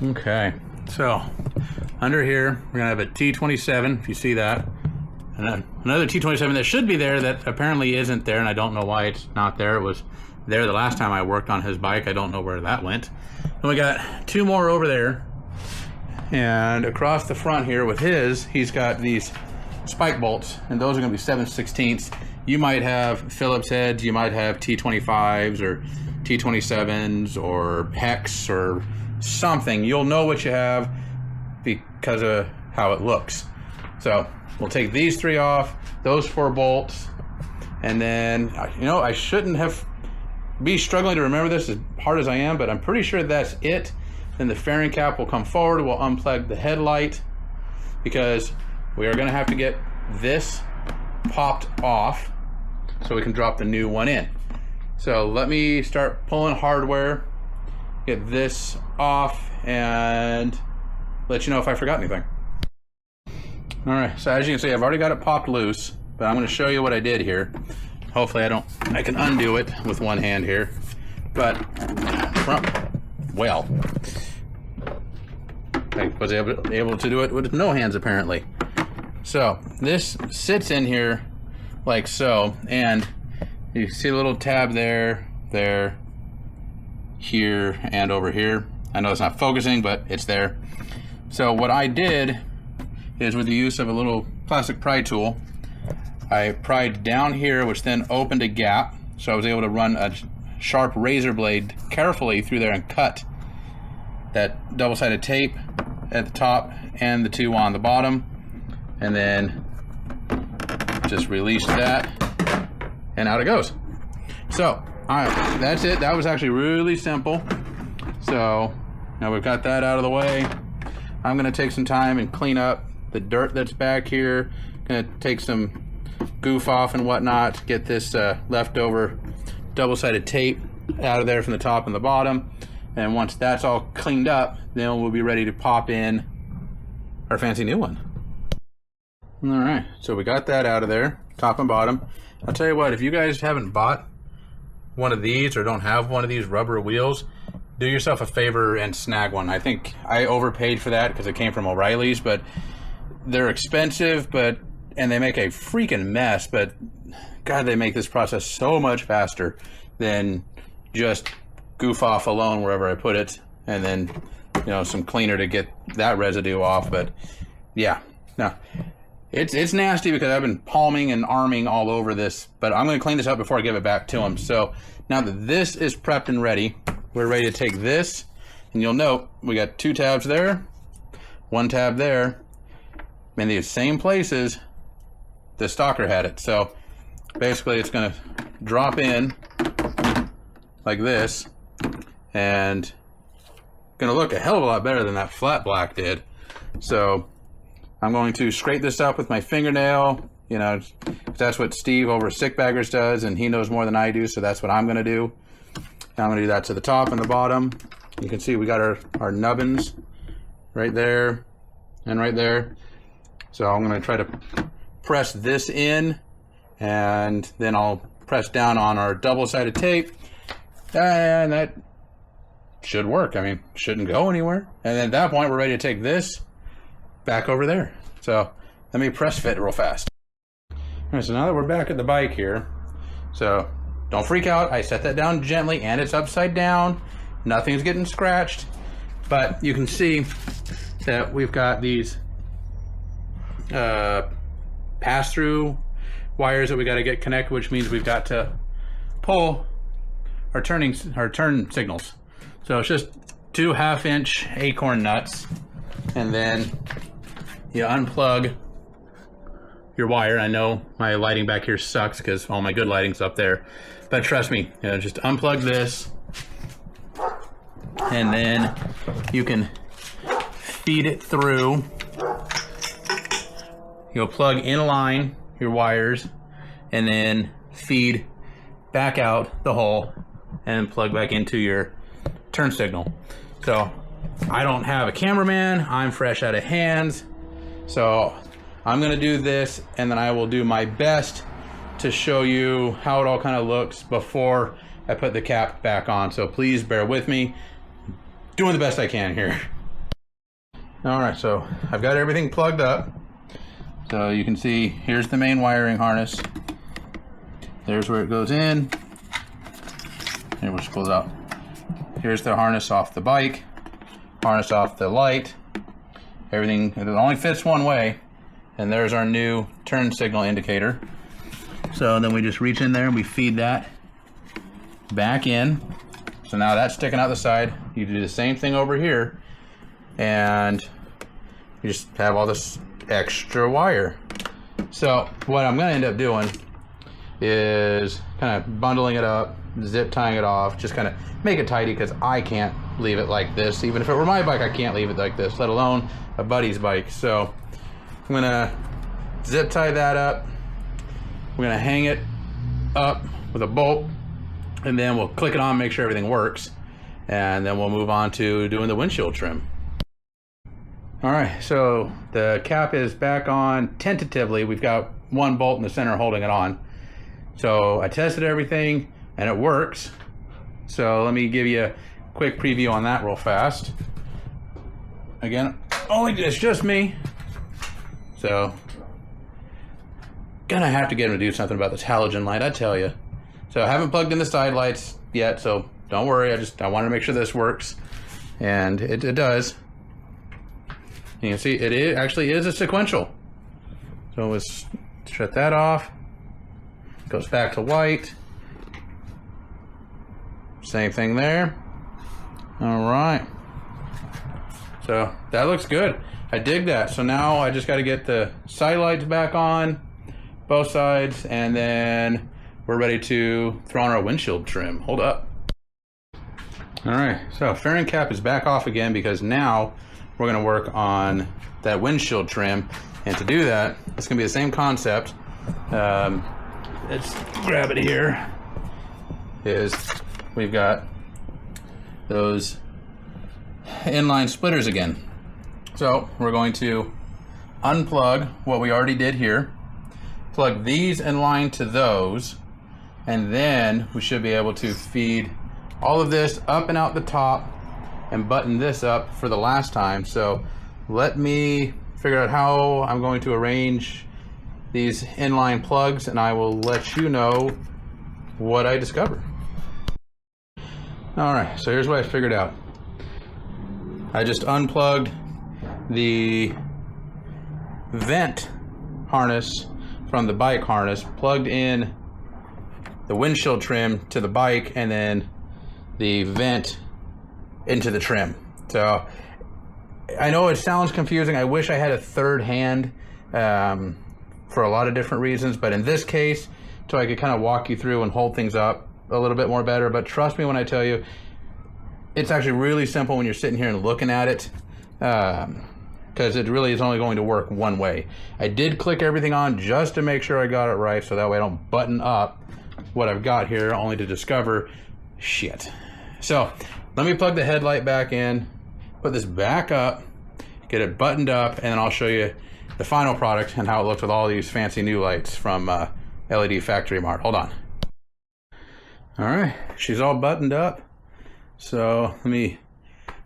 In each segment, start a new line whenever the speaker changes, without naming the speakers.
Okay, so under here we're gonna have a T27, if you see that, and then another T27 that should be there that apparently isn't there, and I don't know why it's not there. It was there the last time I worked on his bike. I don't know where that went. And we got two more over there, and across the front here with his, he's got these spike bolts, and those are gonna be 7/16. You might have Phillips heads, you might have T25s or T27s or hex or something. You'll know what you have because of how it looks. So we'll take these three off, those 4 bolts, and then, you know, I shouldn't be struggling to remember this as hard as I am, but I'm pretty sure that's it. Then the fairing cap will come forward. We'll unplug the headlight because we are going to have to get this popped off so we can drop the new one in. So let me start pulling hardware, get this off, and let you know if I forgot anything. All right, so as you can see, I've already got it popped loose, but I'm going to show you what I did here. Hopefully I can undo it with one hand here, but well, I was able to do it with no hands apparently. So this sits in here like so, and you see a little tab there, here, and over here. I know it's not focusing, but it's there. So what I did is, with the use of a little plastic pry tool, I pried down here, which then opened a gap, so I was able to run a sharp razor blade carefully through there and cut that double-sided tape at the top and the 2 on the bottom, and then just release that, and out it goes. So that's it. That was actually really simple. So now we've got that out of the way. I'm going to take some time and clean up the dirt that's back here. Going to take some goof off and whatnot, get this leftover double-sided tape out of there from the top and the bottom. And once that's all cleaned up, then we'll be ready to pop in our fancy new one. All right, so we got that out of there, top and bottom. I'll tell you what, if you guys haven't bought one of these or don't have one of these rubber wheels, do yourself a favor and snag one. I think I overpaid for that because it came from O'Reilly's, but they're expensive, and they make a freaking mess, but God, they make this process so much faster than just goof off alone wherever I put it, and then, you know, some cleaner to get that residue off. But yeah, no, it's nasty because I've been palming and arming all over this, but I'm going to clean this up before I give it back to him. So now that this is prepped and ready, we're ready to take this, and you'll note we got 2 tabs there, 1 tab there, in these same places the stalker had it. So basically it's going to drop in like this, and going to look a hell of a lot better than that flat black did. So I'm going to scrape this up with my fingernail, you know, that's what Steve over at Sick Baggers does, and he knows more than I do, so that's what I'm going to do. Now I'm going to do that to the top and the bottom. You can see we got our nubbins right there and right there. So I'm going to try to press this in, and then I'll press down on our double-sided tape, and that should work. I mean, shouldn't go anywhere. And then at that point, we're ready to take this back over there. So let me press fit real fast. All right, so now that we're back at the bike here, so don't freak out. I set that down gently, and it's upside down. Nothing's getting scratched, but you can see that we've got these pass-through wires that we got to get connected, which means we've got to pull our turn signals. So it's just 2 half-inch acorn nuts, and then you unplug your wire. I know my lighting back here sucks because all my good lighting's up there, but trust me, you know, just unplug this, and then you can feed it through. You'll plug in line your wires, and then feed back out the hole, and plug back into your turn signal. So I don't have a cameraman, I'm fresh out of hands, so I'm gonna do this, and then I will do my best to show you how it all kind of looks before I put the cap back on. So please bear with me, doing the best I can here. All right, so I've got everything plugged up. So you can see, here's the main wiring harness. There's where it goes in. Here, we'll just pull it out. Here's the harness off the bike, harness off the light. Everything, it only fits one way. And there's our new turn signal indicator. So then we just reach in there and we feed that back in. So now that's sticking out the side. You do the same thing over here. And you just have all this extra wire. So what I'm gonna end up doing is kind of bundling it up, zip tying it off, just kind of make it tidy, because I can't leave it like this. Even if it were my bike, I can't leave it like this, let alone a buddy's bike. So I'm gonna zip tie that up. We're gonna hang it up with a bolt, and then we'll click it on, make sure everything works, and then we'll move on to doing the windshield trim. All right, so the cap is back on tentatively. We've got one bolt in the center holding it on. So I tested everything and it works. So let me give you a quick preview on that real fast. Again, it's just me. So gonna have to get him to do something about this halogen light, I tell you. So I haven't plugged in the side lights yet, so don't worry. I wanted to make sure this works, and it does. You can see it actually is a sequential. So let's shut that off. Goes back to white. Same thing there. All right. So that looks good. I dig that. So now I just got to get the side lights back on, both sides, and then we're ready to throw on our windshield trim. Hold up. All right, so fairing cap is back off again, because now we're gonna work on that windshield trim. And to do that, it's gonna be the same concept. Let's grab it here. We've got those inline splitters again. So we're going to unplug what we already did here, plug these in line to those, and then we should be able to feed all of this up and out the top and button this up for the last time. So let me figure out how I'm going to arrange these inline plugs, and I will let you know what I discover. All right, so here's what I figured out. I just unplugged the vent harness from the bike harness, plugged in the windshield trim to the bike, and then the vent into the trim. So I know it sounds confusing. I wish I had a third hand for a lot of different reasons, but in this case, so I could kind of walk you through and hold things up a little bit more better. But trust me when I tell you, it's actually really simple when you're sitting here and looking at it, because it really is only going to work one way. I did click everything on just to make sure I got it right, so that way I don't button up what I've got here only to discover shit. So let me plug the headlight back in, put this back up, get it buttoned up, and then I'll show you the final product and how it looks with all these fancy new lights from LED Factory Mart. Hold on. All right, she's all buttoned up. So let me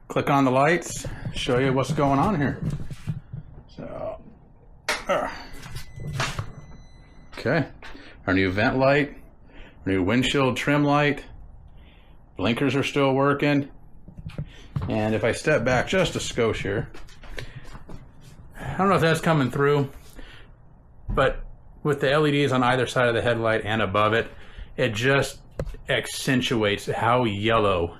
click on the lights, show you what's going on here. So, okay, our new vent light, our new windshield trim light, blinkers are still working. And if I step back just a skosh here, I don't know if that's coming through, but with the LEDs on either side of the headlight and above it, it just accentuates how yellow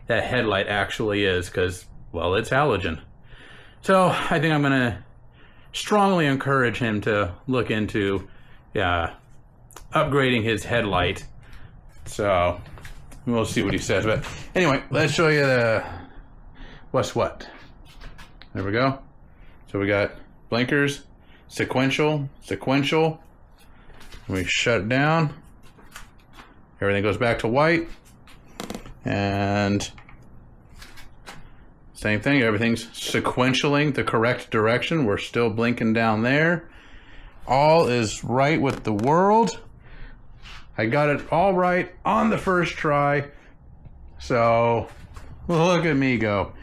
that headlight actually is, because, well, it's halogen. So I think I'm going to strongly encourage him to look into upgrading his headlight. So we'll see what he says. But anyway, let's show you the what's what. There we go. So we got blinkers, sequential. We shut it down. Everything goes back to white. And same thing, everything's sequentialing the correct direction. We're still blinking down there. All is right with the world. I got it all right on the first try. So look at me go.